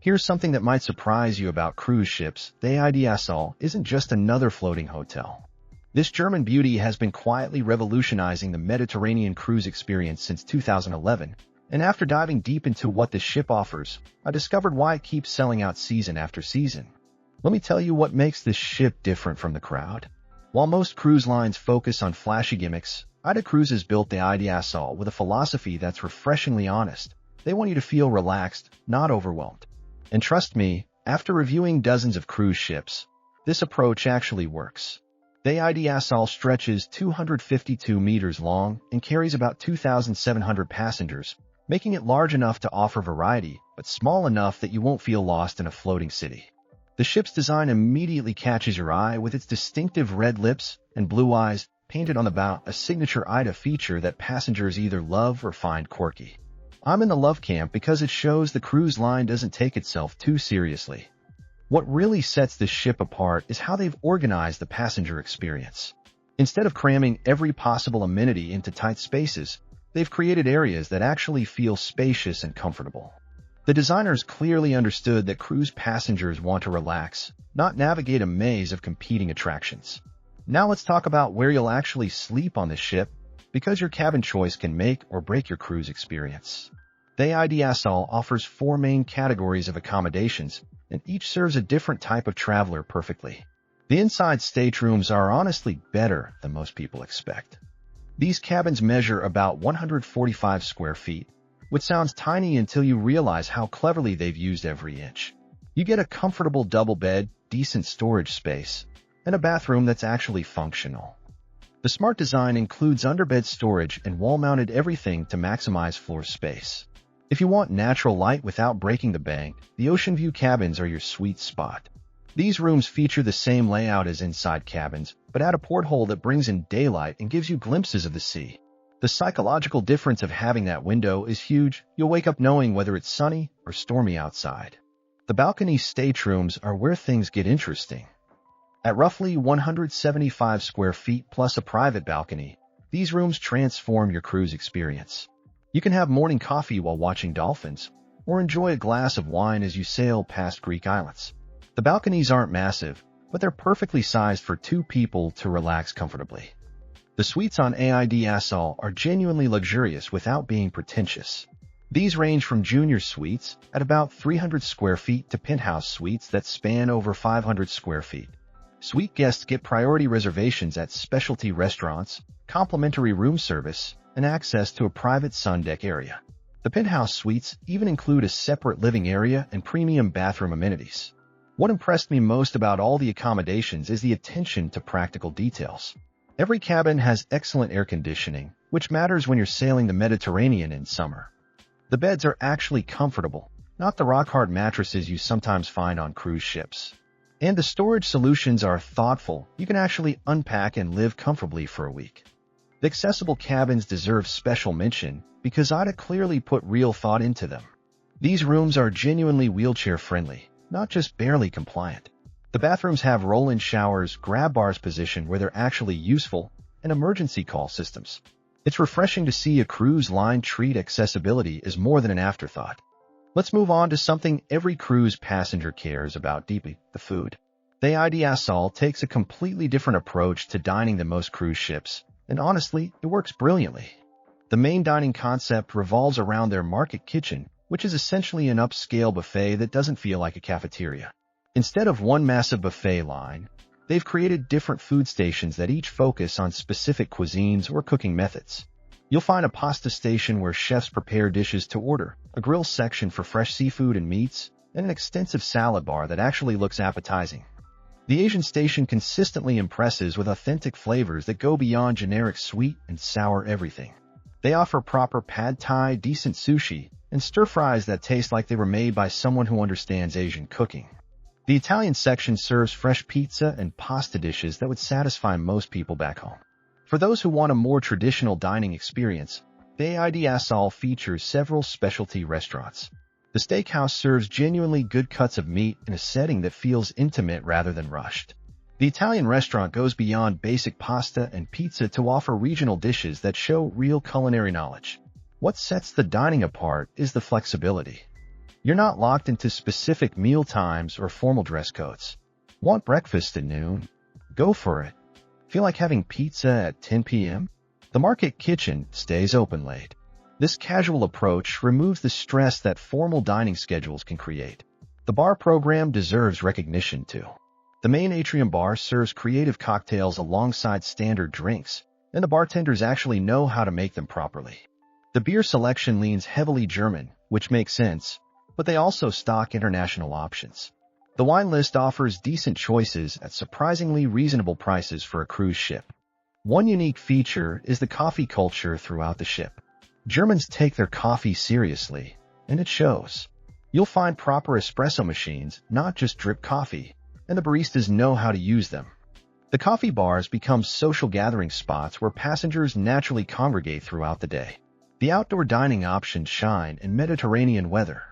Here's something that might surprise you about cruise ships. The AIDAsol isn't just another floating hotel. This German beauty has been quietly revolutionizing the Mediterranean cruise experience since 2011, and after diving deep into what this ship offers, I discovered why it keeps selling out season after season. Let me tell you what makes this ship different from the crowd. While most cruise lines focus on flashy gimmicks, AIDA Cruises built the AIDAsol with a philosophy that's refreshingly honest. They want you to feel relaxed, not overwhelmed. And trust me, after reviewing dozens of cruise ships, this approach actually works. The AIDAsol stretches 252 meters long and carries about 2,700 passengers, making it large enough to offer variety, but small enough that you won't feel lost in a floating city. The ship's design immediately catches your eye with its distinctive red lips and blue eyes painted on the bow, a signature AIDA feature that passengers either love or find quirky. I'm in the love camp because it shows the cruise line doesn't take itself too seriously. What really sets this ship apart is how they've organized the passenger experience. Instead of cramming every possible amenity into tight spaces, they've created areas that actually feel spacious and comfortable. The designers clearly understood that cruise passengers want to relax, not navigate a maze of competing attractions. Now let's talk about where you'll actually sleep on this ship, because your cabin choice can make or break your cruise experience. The AIDAsol offers 4 main categories of accommodations, and each serves a different type of traveler perfectly. The inside staterooms are honestly better than most people expect. These cabins measure about 145 square feet, which sounds tiny until you realize how cleverly they've used every inch. You get a comfortable double bed, decent storage space, and a bathroom that's actually functional. The smart design includes underbed storage and wall-mounted everything to maximize floor space. If you want natural light without breaking the bank, the ocean view cabins are your sweet spot. These rooms feature the same layout as inside cabins, but add a porthole that brings in daylight and gives you glimpses of the sea. The psychological difference of having that window is huge. You'll wake up knowing whether it's sunny or stormy outside. The balcony staterooms are where things get interesting. At roughly 175 square feet plus a private balcony, these rooms transform your cruise experience. You can have morning coffee while watching dolphins, or enjoy a glass of wine as you sail past Greek islands. The balconies aren't massive, but they're perfectly sized for 2 people to relax comfortably. The suites on AIDAsol are genuinely luxurious without being pretentious. These range from junior suites at about 300 square feet to penthouse suites that span over 500 square feet. Suite guests get priority reservations at specialty restaurants, complimentary room service, and access to a private sun deck area. The penthouse suites even include a separate living area and premium bathroom amenities. What impressed me most about all the accommodations is the attention to practical details. Every cabin has excellent air conditioning, which matters when you're sailing the Mediterranean in summer. The beds are actually comfortable, not the rock-hard mattresses you sometimes find on cruise ships. And the storage solutions are thoughtful. You can actually unpack and live comfortably for a week. The accessible cabins deserve special mention because AIDA clearly put real thought into them. These rooms are genuinely wheelchair-friendly, not just barely compliant. The bathrooms have roll-in showers, grab bars positioned where they're actually useful, and emergency call systems. It's refreshing to see a cruise line treat accessibility as more than an afterthought. Let's move on to something every cruise passenger cares about deeply: the food. The AIDAsol takes a completely different approach to dining than most cruise ships, and honestly, it works brilliantly. The main dining concept revolves around their market kitchen, which is essentially an upscale buffet that doesn't feel like a cafeteria. Instead of one massive buffet line, they've created different food stations that each focus on specific cuisines or cooking methods. You'll find a pasta station where chefs prepare dishes to order, a grill section for fresh seafood and meats, and an extensive salad bar that actually looks appetizing. The Asian station consistently impresses with authentic flavors that go beyond generic sweet and sour everything. They offer proper pad thai, decent sushi, and stir-fries that taste like they were made by someone who understands Asian cooking. The Italian section serves fresh pizza and pasta dishes that would satisfy most people back home. For those who want a more traditional dining experience, the AIDAsol features several specialty restaurants. The steakhouse serves genuinely good cuts of meat in a setting that feels intimate rather than rushed. The Italian restaurant goes beyond basic pasta and pizza to offer regional dishes that show real culinary knowledge. What sets the dining apart is the flexibility. You're not locked into specific meal times or formal dress codes. Want breakfast at noon? Go for it. Feel like having pizza at 10 p.m.? The Market Kitchen stays open late. This casual approach removes the stress that formal dining schedules can create. The bar program deserves recognition too. The main atrium bar serves creative cocktails alongside standard drinks, and the bartenders actually know how to make them properly. The beer selection leans heavily German, which makes sense, but they also stock international options. The wine list offers decent choices at surprisingly reasonable prices for a cruise ship. One unique feature is the coffee culture throughout the ship. Germans take their coffee seriously, and it shows. You'll find proper espresso machines, not just drip coffee, and the baristas know how to use them. The coffee bars become social gathering spots where passengers naturally congregate throughout the day. The outdoor dining options shine in Mediterranean weather.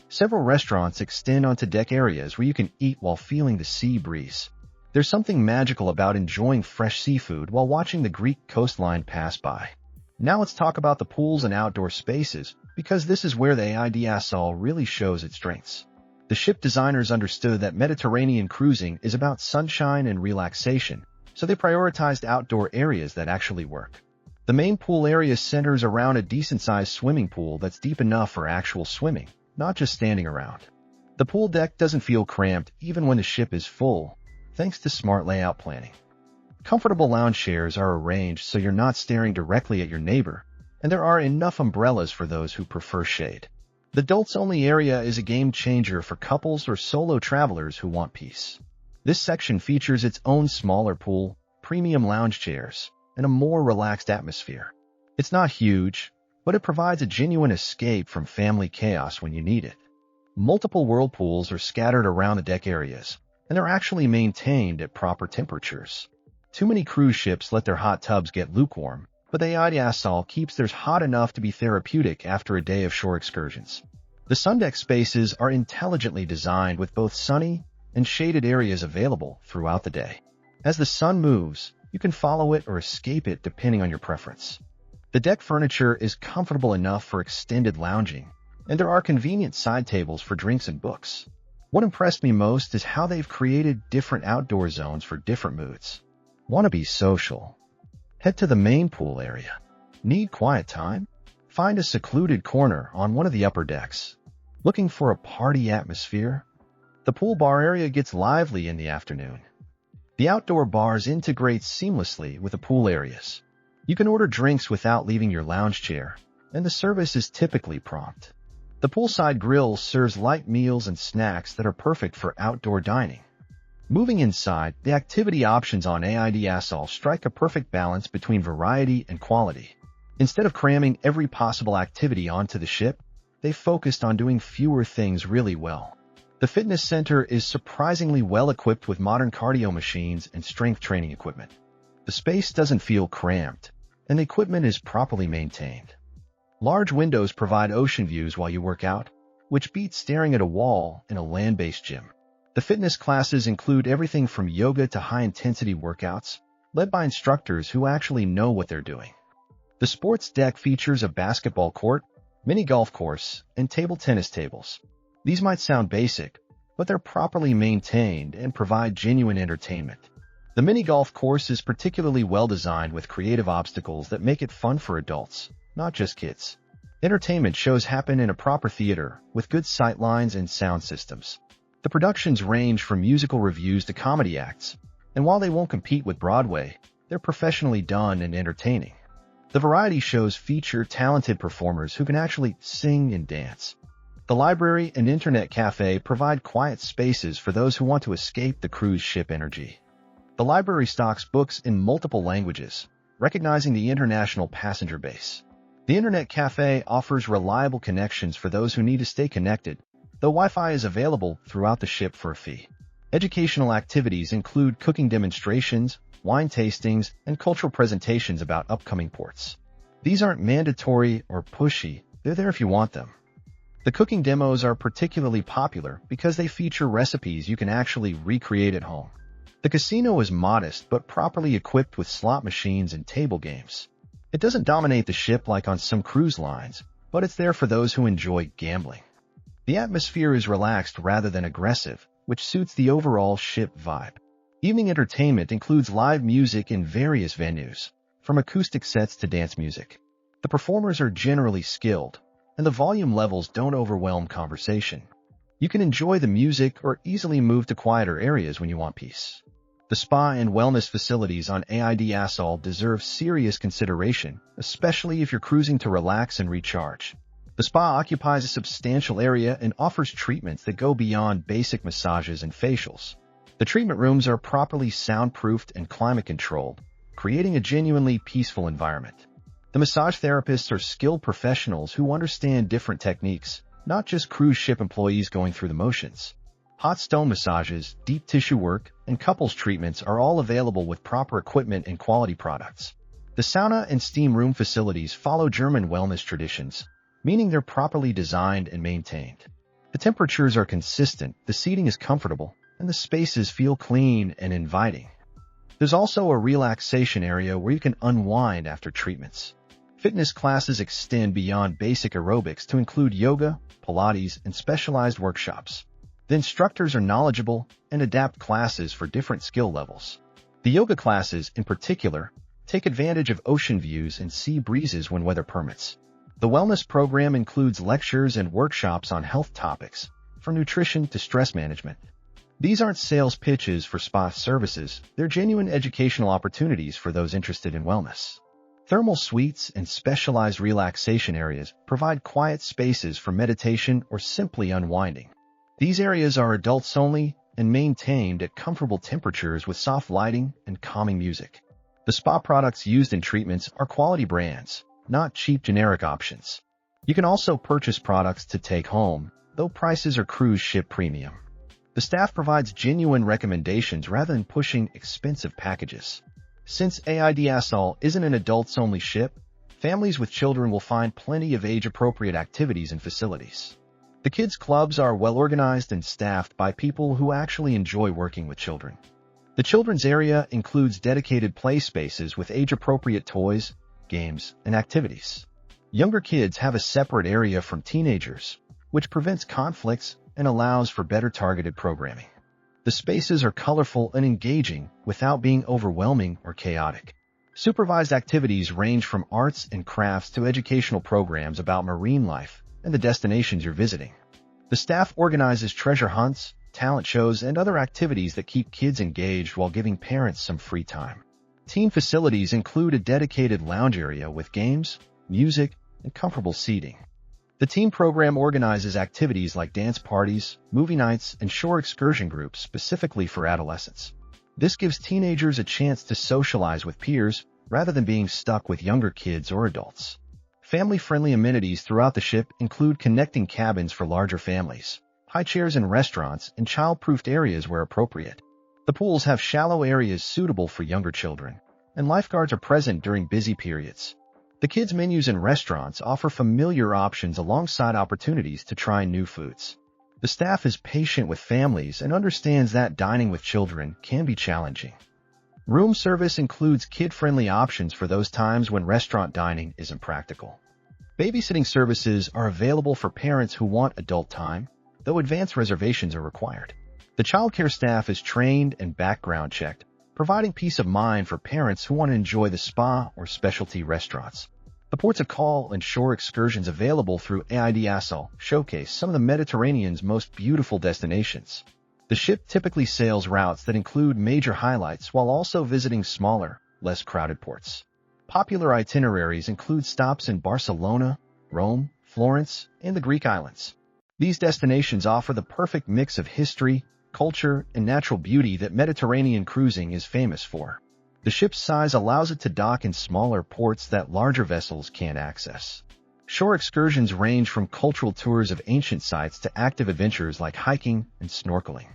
Several restaurants extend onto deck areas where you can eat while feeling the sea breeze. There's something magical about enjoying fresh seafood while watching the Greek coastline pass by. Now let's talk about the pools and outdoor spaces, because this is where the AIDAsol really shows its strengths. The ship designers understood that Mediterranean cruising is about sunshine and relaxation, so they prioritized outdoor areas that actually work. The main pool area centers around a decent-sized swimming pool that's deep enough for actual swimming, not just standing around. The pool deck doesn't feel cramped even when the ship is full, thanks to smart layout planning. Comfortable lounge chairs are arranged so you're not staring directly at your neighbor, and there are enough umbrellas for those who prefer shade. The adults-only area is a game-changer for couples or solo travelers who want peace. This section features its own smaller pool, premium lounge chairs, and a more relaxed atmosphere. It's not huge, but it provides a genuine escape from family chaos when you need it. Multiple whirlpools are scattered around the deck areas, and they're actually maintained at proper temperatures. Too many cruise ships let their hot tubs get lukewarm, but the AIDAsol keeps theirs hot enough to be therapeutic after a day of shore excursions. The sundeck spaces are intelligently designed with both sunny and shaded areas available throughout the day. As the sun moves, you can follow it or escape it depending on your preference. The deck furniture is comfortable enough for extended lounging, and there are convenient side tables for drinks and books. What impressed me most is how they've created different outdoor zones for different moods. Want to be social? Head to the main pool area. Need quiet time? Find a secluded corner on one of the upper decks. Looking for a party atmosphere? The pool bar area gets lively in the afternoon. The outdoor bars integrate seamlessly with the pool areas. You can order drinks without leaving your lounge chair, and the service is typically prompt. The poolside grill serves light meals and snacks that are perfect for outdoor dining. Moving inside, the activity options on AIDAsol strike a perfect balance between variety and quality. Instead of cramming every possible activity onto the ship, they focused on doing fewer things really well. The fitness center is surprisingly well equipped with modern cardio machines and strength training equipment. The space doesn't feel cramped, and the equipment is properly maintained. Large windows provide ocean views while you work out, which beats staring at a wall in a land-based gym. The fitness classes include everything from yoga to high-intensity workouts, led by instructors who actually know what they're doing. The sports deck features a basketball court, mini golf course, and table tennis tables. These might sound basic, but they're properly maintained and provide genuine entertainment. The mini golf course is particularly well designed with creative obstacles that make it fun for adults, not just kids. Entertainment shows happen in a proper theater with good sight lines and sound systems. The productions range from musical reviews to comedy acts, and while they won't compete with Broadway, they're professionally done and entertaining. The variety shows feature talented performers who can actually sing and dance. The library and internet cafe provide quiet spaces for those who want to escape the cruise ship energy. The library stocks books in multiple languages, recognizing the international passenger base. The internet cafe offers reliable connections for those who need to stay connected, though Wi-Fi is available throughout the ship for a fee. Educational activities include cooking demonstrations, wine tastings, and cultural presentations about upcoming ports. These aren't mandatory or pushy, they're there if you want them. The cooking demos are particularly popular because they feature recipes you can actually recreate at home. The casino is modest but properly equipped with slot machines and table games. It doesn't dominate the ship like on some cruise lines, but it's there for those who enjoy gambling. The atmosphere is relaxed rather than aggressive, which suits the overall ship vibe. Evening entertainment includes live music in various venues, from acoustic sets to dance music. The performers are generally skilled, and the volume levels don't overwhelm conversation. You can enjoy the music or easily move to quieter areas when you want peace. The spa and wellness facilities on AIDAsol deserve serious consideration, especially if you're cruising to relax and recharge. The spa occupies a substantial area and offers treatments that go beyond basic massages and facials. The treatment rooms are properly soundproofed and climate-controlled, creating a genuinely peaceful environment. The massage therapists are skilled professionals who understand different techniques, not just cruise ship employees going through the motions. Hot stone massages, deep tissue work, and couples treatments are all available with proper equipment and quality products. The sauna and steam room facilities follow German wellness traditions, meaning they're properly designed and maintained. The temperatures are consistent, the seating is comfortable, and the spaces feel clean and inviting. There's also a relaxation area where you can unwind after treatments. Fitness classes extend beyond basic aerobics to include yoga, Pilates, and specialized workshops. The instructors are knowledgeable and adapt classes for different skill levels. The yoga classes, in particular, take advantage of ocean views and sea breezes when weather permits. The wellness program includes lectures and workshops on health topics, from nutrition to stress management. These aren't sales pitches for spa services, they're genuine educational opportunities for those interested in wellness. Thermal suites and specialized relaxation areas provide quiet spaces for meditation or simply unwinding. These areas are adults only and maintained at comfortable temperatures with soft lighting and calming music. The spa products used in treatments are quality brands, not cheap generic options. You can also purchase products to take home, though prices are cruise ship premium. The staff provides genuine recommendations rather than pushing expensive packages. Since AIDAsol isn't an adults-only ship, families with children will find plenty of age-appropriate activities and facilities. The kids' clubs are well-organized and staffed by people who actually enjoy working with children. The children's area includes dedicated play spaces with age-appropriate toys, games, and activities. Younger kids have a separate area from teenagers, which prevents conflicts and allows for better targeted programming. The spaces are colorful and engaging without being overwhelming or chaotic. Supervised activities range from arts and crafts to educational programs about marine life and the destinations you're visiting. The staff organizes treasure hunts, talent shows, and other activities that keep kids engaged while giving parents some free time. Team facilities include a dedicated lounge area with games, music, and comfortable seating. The team program organizes activities like dance parties, movie nights, and shore excursion groups specifically for adolescents. This gives teenagers a chance to socialize with peers rather than being stuck with younger kids or adults. Family-friendly amenities throughout the ship include connecting cabins for larger families, high chairs in restaurants, and child-proofed areas where appropriate. The pools have shallow areas suitable for younger children, and lifeguards are present during busy periods. The kids' menus in restaurants offer familiar options alongside opportunities to try new foods. The staff is patient with families and understands that dining with children can be challenging. Room service includes kid-friendly options for those times when restaurant dining isn't practical. Babysitting services are available for parents who want adult time, though advance reservations are required. The childcare staff is trained and background checked, providing peace of mind for parents who want to enjoy the spa or specialty restaurants. The ports of call and shore excursions available through AIDAsol showcase some of the Mediterranean's most beautiful destinations. The ship typically sails routes that include major highlights while also visiting smaller, less crowded ports. Popular itineraries include stops in Barcelona, Rome, Florence, and the Greek islands. These destinations offer the perfect mix of history, culture, and natural beauty that Mediterranean cruising is famous for. The ship's size allows it to dock in smaller ports that larger vessels can't access. Shore excursions range from cultural tours of ancient sites to active adventures like hiking and snorkeling.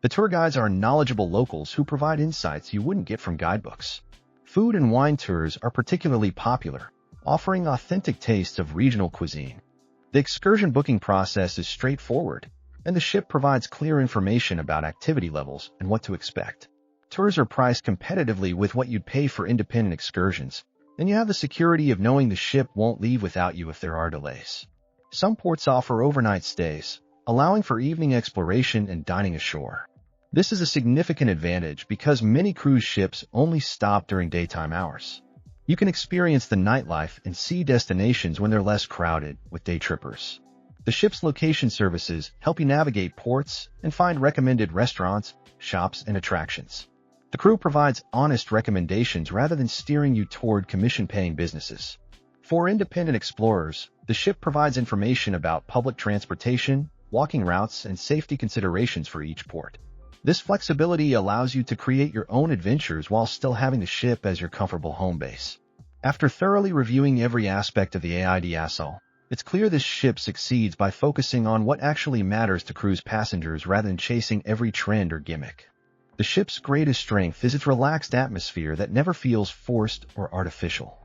The tour guides are knowledgeable locals who provide insights you wouldn't get from guidebooks. Food and wine tours are particularly popular, offering authentic tastes of regional cuisine. The excursion booking process is straightforward, and the ship provides clear information about activity levels and what to expect. Tours are priced competitively with what you'd pay for independent excursions, and you have the security of knowing the ship won't leave without you if there are delays. Some ports offer overnight stays, allowing for evening exploration and dining ashore. This is a significant advantage because many cruise ships only stop during daytime hours. You can experience the nightlife and see destinations when they're less crowded with day trippers. The ship's location services help you navigate ports and find recommended restaurants, shops, and attractions. The crew provides honest recommendations rather than steering you toward commission-paying businesses. For independent explorers, the ship provides information about public transportation, walking routes, and safety considerations for each port. This flexibility allows you to create your own adventures while still having the ship as your comfortable home base. After thoroughly reviewing every aspect of the AIDAsol, it's clear this ship succeeds by focusing on what actually matters to cruise passengers rather than chasing every trend or gimmick. The ship's greatest strength is its relaxed atmosphere that never feels forced or artificial.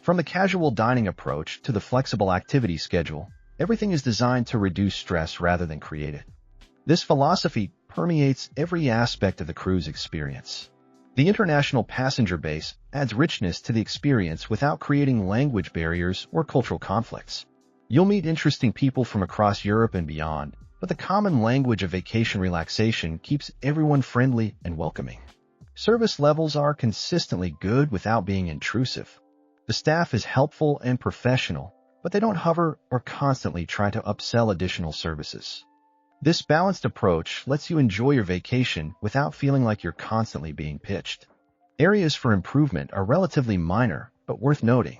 From the casual dining approach to the flexible activity schedule, everything is designed to reduce stress rather than create it. This philosophy permeates every aspect of the cruise experience. The international passenger base adds richness to the experience without creating language barriers or cultural conflicts. You'll meet interesting people from across Europe and beyond, but the common language of vacation relaxation keeps everyone friendly and welcoming. Service levels are consistently good without being intrusive. The staff is helpful and professional, but they don't hover or constantly try to upsell additional services. This balanced approach lets you enjoy your vacation without feeling like you're constantly being pitched. Areas for improvement are relatively minor, but worth noting.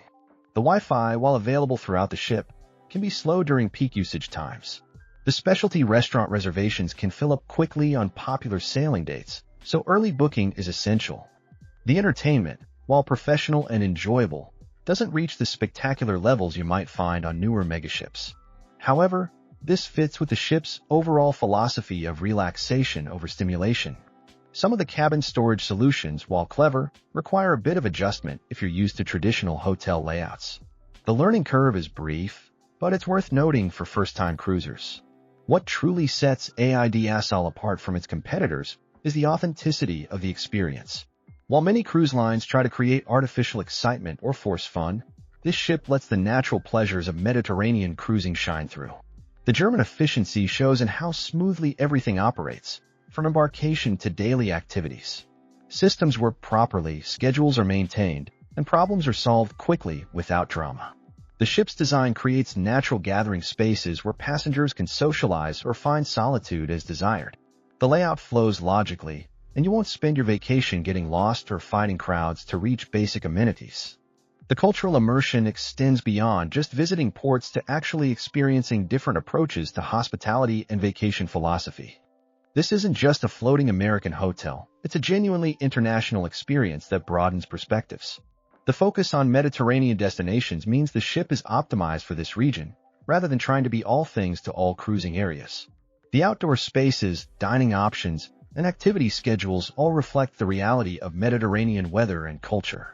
The Wi-Fi, while available throughout the ship, can be slow during peak usage times. The specialty restaurant reservations can fill up quickly on popular sailing dates, so early booking is essential. The entertainment, while professional and enjoyable, doesn't reach the spectacular levels you might find on newer megaships. However, this fits with the ship's overall philosophy of relaxation over stimulation. Some of the cabin storage solutions, while clever, require a bit of adjustment if you're used to traditional hotel layouts. The learning curve is brief, but it's worth noting for first-time cruisers. What truly sets AIDAsol apart from its competitors is the authenticity of the experience. While many cruise lines try to create artificial excitement or force fun, this ship lets the natural pleasures of Mediterranean cruising shine through. The German efficiency shows in how smoothly everything operates, from embarkation to daily activities. Systems work properly, schedules are maintained, and problems are solved quickly without drama. The ship's design creates natural gathering spaces where passengers can socialize or find solitude as desired. The layout flows logically, and you won't spend your vacation getting lost or fighting crowds to reach basic amenities. The cultural immersion extends beyond just visiting ports to actually experiencing different approaches to hospitality and vacation philosophy. This isn't just a floating American hotel, it's a genuinely international experience that broadens perspectives. The focus on Mediterranean destinations means the ship is optimized for this region, rather than trying to be all things to all cruising areas. The outdoor spaces, dining options, and activity schedules all reflect the reality of Mediterranean weather and culture.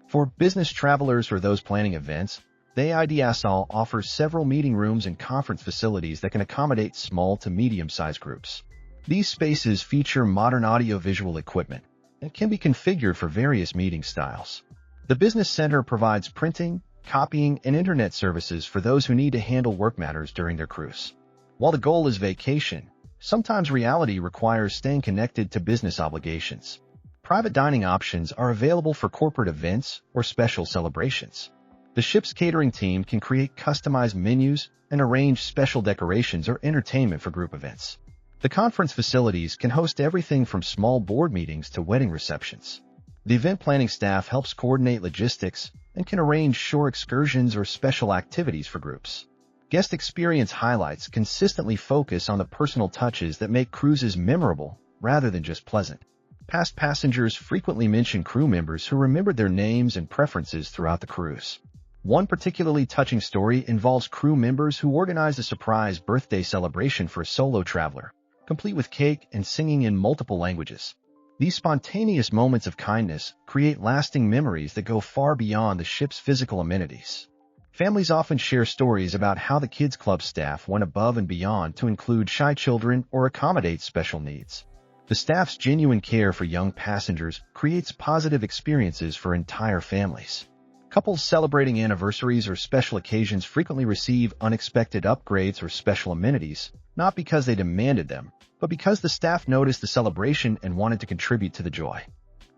For business travelers or those planning events, the AIDAsol offers several meeting rooms and conference facilities that can accommodate small to medium-sized groups. These spaces feature modern audio-visual equipment and can be configured for various meeting styles. The business center provides printing, copying, and internet services for those who need to handle work matters during their cruise. While the goal is vacation, sometimes reality requires staying connected to business obligations. Private dining options are available for corporate events or special celebrations. The ship's catering team can create customized menus and arrange special decorations or entertainment for group events. The conference facilities can host everything from small board meetings to wedding receptions. The event planning staff helps coordinate logistics and can arrange shore excursions or special activities for groups. Guest experience highlights consistently focus on the personal touches that make cruises memorable rather than just pleasant. Past passengers frequently mention crew members who remembered their names and preferences throughout the cruise. One particularly touching story involves crew members who organized a surprise birthday celebration for a solo traveler, complete with cake and singing in multiple languages. These spontaneous moments of kindness create lasting memories that go far beyond the ship's physical amenities. Families often share stories about how the kids' club staff went above and beyond to include shy children or accommodate special needs. The staff's genuine care for young passengers creates positive experiences for entire families. Couples celebrating anniversaries or special occasions frequently receive unexpected upgrades or special amenities, not because they demanded them, but because the staff noticed the celebration and wanted to contribute to the joy.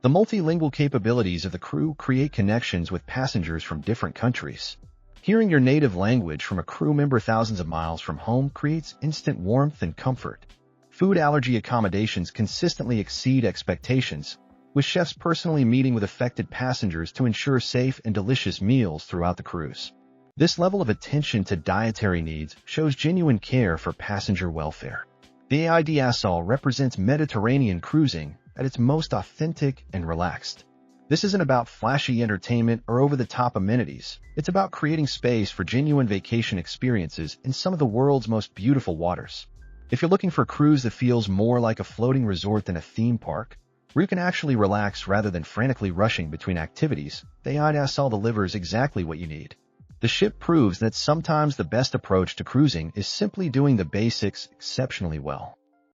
The multilingual capabilities of the crew create connections with passengers from different countries. Hearing your native language from a crew member thousands of miles from home creates instant warmth and comfort. Food allergy accommodations consistently exceed expectations, with chefs personally meeting with affected passengers to ensure safe and delicious meals throughout the cruise. This level of attention to dietary needs shows genuine care for passenger welfare. The AIDAsol represents Mediterranean cruising at its most authentic and relaxed. This isn't about flashy entertainment or over-the-top amenities. It's about creating space for genuine vacation experiences in some of the world's most beautiful waters. If you're looking for a cruise that feels more like a floating resort than a theme park, where you can actually relax rather than frantically rushing between activities, the AIDAsol delivers exactly what you need. The ship proves that sometimes the best approach to cruising is simply doing the basics exceptionally well.